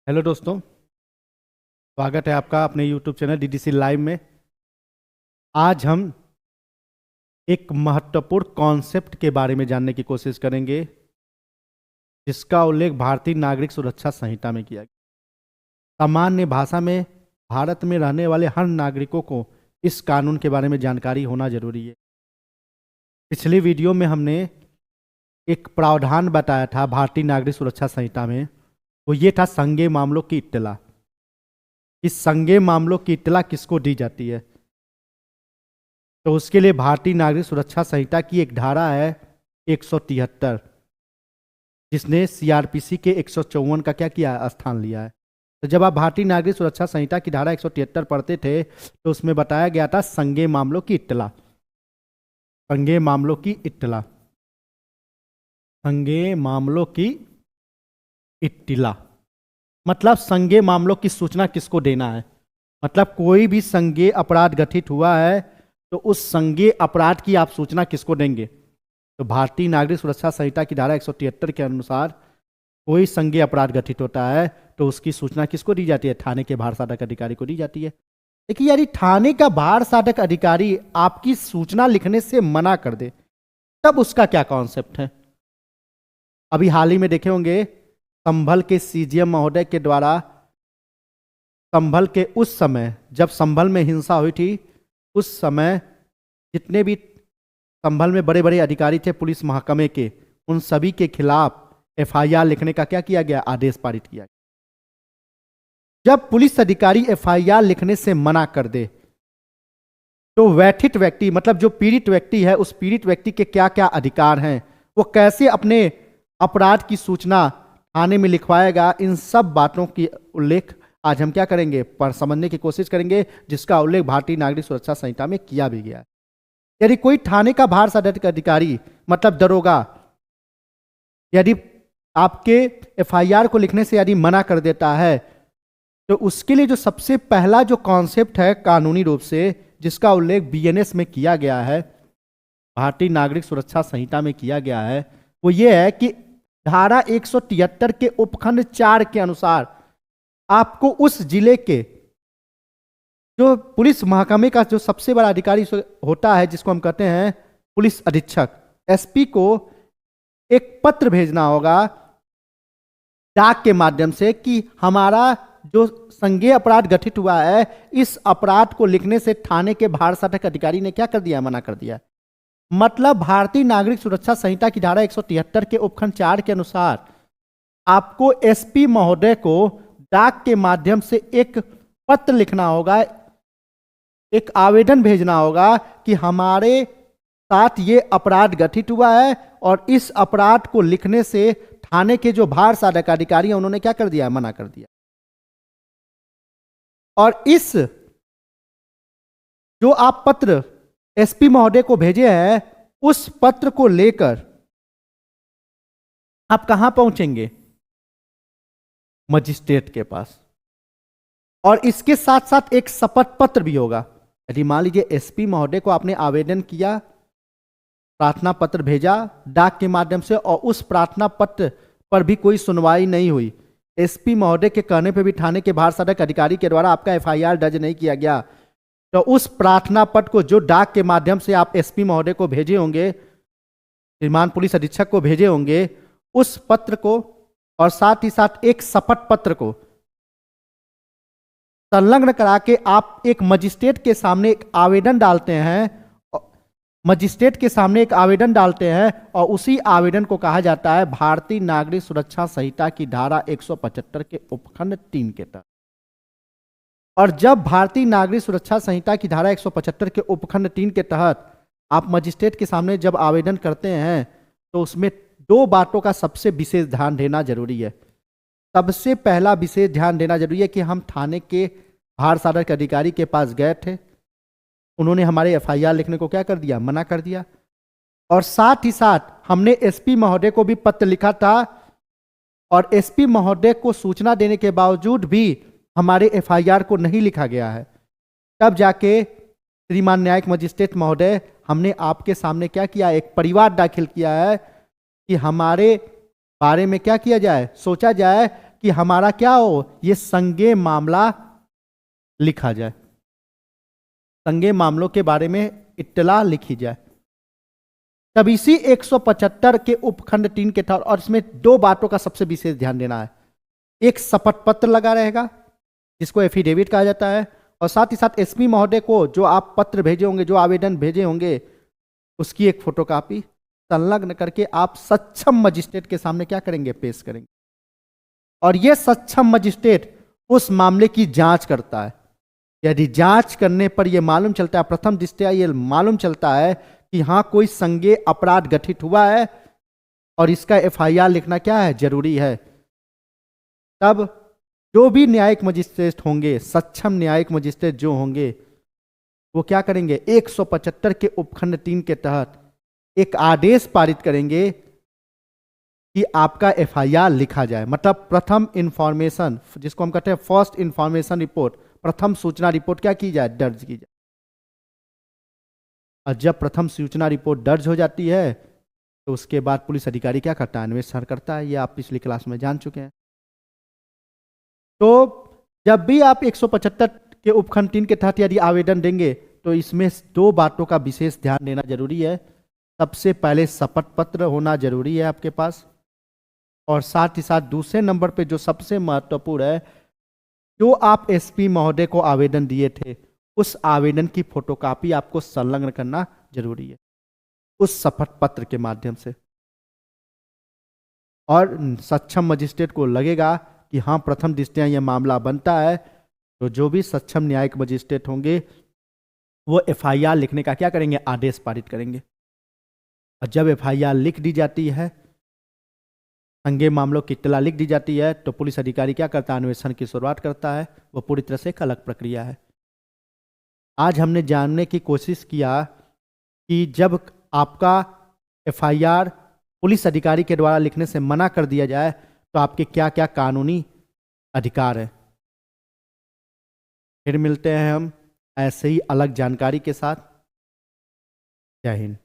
Hello दोस्तों, स्वागत है आपका अपने यूट्यूब चैनल डीडीसी लाइव में। आज हम एक महत्वपूर्ण कॉन्सेप्ट के बारे में जानने की कोशिश करेंगे, जिसका उल्लेख भारतीय नागरिक सुरक्षा संहिता में किया गया। सामान्य भाषा में भारत में रहने वाले हर नागरिकों को इस कानून के बारे में जानकारी होना जरूरी है। पिछले वीडियो में हमने एक प्रावधान बताया था भारतीय नागरिक सुरक्षा संहिता में, वो ये था संज्ञेय मामलों की इत्तला। इस संज्ञेय मामलों की इत्तला किसको दी जाती है? तो उसके लिए भारतीय नागरिक सुरक्षा संहिता की एक धारा है 173, जिसने सीआरपीसी के 154 का क्या किया, स्थान लिया है। तो जब आप भारतीय नागरिक सुरक्षा संहिता की धारा 173 पढ़ते थे तो उसमें बताया गया था संज्ञेय मामलों की इत्तला। संज्ञेय मामलों की इत्तला, संज्ञेय मामलों की इत्तला मतलब संज्ञेय मामलों की सूचना किसको देना है। मतलब कोई भी संज्ञेय अपराध घटित हुआ है तो उस संज्ञेय अपराध की आप सूचना किसको देंगे? तो भारतीय नागरिक सुरक्षा संहिता की धारा 173 के अनुसार कोई संज्ञेय अपराध घटित होता है तो उसकी सूचना किसको दी जाती है? थाने के भार साधक अधिकारी को दी जाती है। देखिए, यदि थाने का भार साधक अधिकारी आपकी सूचना लिखने से मना कर दे तब उसका क्या कॉन्सेप्ट है? अभी हाल ही में देखे होंगे, संभल के सीजीएम महोदय के द्वारा संभल के उस समय जब संभल में हिंसा हुई थी, उस समय जितने भी संभल में बड़े बड़े अधिकारी थे पुलिस महकमे के, उन सभी के खिलाफ एफआईआर लिखने का क्या किया गया? आदेश पारित किया गया। जब पुलिस अधिकारी एफआईआर लिखने से मना कर दे तो व्यथित व्यक्ति मतलब जो पीड़ित व्यक्ति है, उस पीड़ित व्यक्ति के क्या क्या अधिकार हैं, वो कैसे अपने अपराध की सूचना थाने में लिखवाएगा, इन सब बातों की उल्लेख आज हम क्या करेंगे? पर समझने की कोशिश करेंगे, जिसका उल्लेख भारतीय नागरिक सुरक्षा संहिता में किया भी गया है। यदि कोई थाने का भार साधक अधिकारी मतलब दरोगा यदि आपके एफआईआर को लिखने से यदि मना कर देता है तो उसके लिए जो सबसे पहला जो कॉन्सेप्ट है कानूनी रूप से, जिसका उल्लेख बीएनएस में किया गया है, भारतीय नागरिक सुरक्षा संहिता में किया गया है, वो ये है कि धारा 173 के उपखंड 4 के अनुसार आपको उस जिले के जो पुलिस महकमे का जो सबसे बड़ा अधिकारी होता है, जिसको हम कहते हैं पुलिस अधीक्षक, एसपी को एक पत्र भेजना होगा डाक के माध्यम से कि हमारा जो संज्ञेय अपराध घटित हुआ है, इस अपराध को लिखने से थाने के भार साधक अधिकारी ने क्या कर दिया? मना कर दिया। मतलब भारतीय नागरिक सुरक्षा संहिता की धारा 173 के उपखंड 4 के अनुसार आपको एसपी महोदय को डाक के माध्यम से एक पत्र लिखना होगा, एक आवेदन भेजना होगा कि हमारे साथ ये अपराध घटित हुआ है और इस अपराध को लिखने से थाने के जो भार साधक अधिकारी हैं उन्होंने क्या कर दिया? मना कर दिया। और इस जो आप पत्र एसपी महोदय को भेजे हैं, उस पत्र को लेकर आप कहां पहुंचेंगे? मजिस्ट्रेट के पास। और इसके साथ साथ एक शपथ पत्र भी होगा। यदि मान लीजिए एसपी महोदय को आपने आवेदन किया, प्रार्थना पत्र भेजा डाक के माध्यम से, और उस प्रार्थना पत्र पर भी कोई सुनवाई नहीं हुई, एसपी महोदय के कहने पर भी थाने के भार साधक अधिकारी के द्वारा आपका एफआईआर दर्ज नहीं किया गया, तो उस प्रार्थना पत्र को जो डाक के माध्यम से आप एसपी महोदय को भेजे होंगे, श्रीमान पुलिस अधीक्षक को भेजे होंगे, उस पत्र को और साथ ही साथ एक शपथ पत्र को संलग्न करा के आप एक मजिस्ट्रेट के सामने एक आवेदन डालते हैं, मजिस्ट्रेट के सामने एक आवेदन डालते हैं, और उसी आवेदन को कहा जाता है भारतीय नागरिक सुरक्षा संहिता की धारा 175 के उपखंड 3 के तहत। और जब भारतीय नागरिक सुरक्षा संहिता की धारा 175 के उपखंड 3 के तहत आप मजिस्ट्रेट के सामने जब आवेदन करते हैं तो उसमें दो बातों का सबसे विशेष ध्यान देना जरूरी है। सबसे पहला विशेष ध्यान देना जरूरी है कि हम थाने के भार साधक अधिकारी के पास गए थे, उन्होंने हमारे एफआईआर लिखने को क्या कर दिया? मना कर दिया। और साथ ही साथ हमने एसपी महोदय को भी पत्र लिखा था, और एसपी महोदय को सूचना देने के बावजूद भी हमारे एफआईआर को नहीं लिखा गया है। तब जाके श्रीमान न्यायिक मजिस्ट्रेट महोदय, हमने आपके सामने क्या किया? एक परिवार दाखिल किया है कि हमारे बारे में क्या किया जाए? सोचा जाए कि हमारा क्या हो, ये संज्ञेय मामला लिखा जाए, संज्ञेय मामलों के बारे में इत्तला लिखी जाए। तब इसी 175 के उपखंड 3 के तहत, और इसमें दो बातों का सबसे विशेष ध्यान देना है। एक शपथ पत्र लगा रहेगा जिसको एफिडेविट कहा जाता है, और साथ ही साथ एसपी महोदय को जो आप पत्र भेजे होंगे, जो आवेदन भेजे होंगे, उसकी एक फोटोकॉपी संलग्न करके आप सक्षम मजिस्ट्रेट के सामने क्या करेंगे, पेश करेंगे। और यह सक्षम मजिस्ट्रेट उस मामले की जांच करता है। यदि जांच करने पर यह मालूम चलता है, प्रथम दृष्टया यह मालूम चलता है कि हां कोई संज्ञेय अपराध गठित हुआ है और इसका एफआईआर लिखना क्या है, जरूरी है, तब जो भी न्यायिक मजिस्ट्रेट होंगे, सक्षम न्यायिक मजिस्ट्रेट जो होंगे, वो क्या करेंगे, 175 के उपखंड 3 के तहत एक आदेश पारित करेंगे कि आपका एफआईआर लिखा जाए। मतलब प्रथम इंफॉर्मेशन, जिसको हम कहते हैं फर्स्ट इंफॉर्मेशन रिपोर्ट, प्रथम सूचना रिपोर्ट क्या की जाए, दर्ज की जाए। और जब प्रथम सूचना रिपोर्ट दर्ज हो जाती है तो उसके बाद पुलिस अधिकारी क्या करता है, अन्वेषण करता है। ये आप पिछली क्लास में जान चुके हैं। तो जब भी आप 175 के उपखंड 3 के तहत यदि आवेदन देंगे तो इसमें दो बातों का विशेष ध्यान देना जरूरी है। सबसे पहले शपथ पत्र होना जरूरी है आपके पास, और साथ ही साथ दूसरे नंबर पे जो सबसे महत्वपूर्ण है, जो आप एसपी महोदय को आवेदन दिए थे उस आवेदन की फोटोकॉपी आपको संलग्न करना जरूरी है उस शपथ पत्र के माध्यम से। और सक्षम मजिस्ट्रेट को लगेगा कि हाँ प्रथम दृष्टया यह मामला बनता है, तो जो भी सक्षम न्यायिक मजिस्ट्रेट होंगे वो एफआईआर लिखने का क्या करेंगे, आदेश पारित करेंगे। और जब एफआईआर लिख दी जाती है, संज्ञेय मामलों की इत्तला लिख दी जाती है, तो पुलिस अधिकारी क्या करता है, अन्वेषण की शुरुआत करता है। वो पूरी तरह से एक अलग प्रक्रिया है। आज हमने जानने की कोशिश किया कि जब आपका एफआईआर पुलिस अधिकारी के द्वारा लिखने से मना कर दिया जाए तो आपके क्या क्या कानूनी अधिकार है। फिर मिलते हैं हम ऐसे ही अलग जानकारी के साथ। जय हिंद।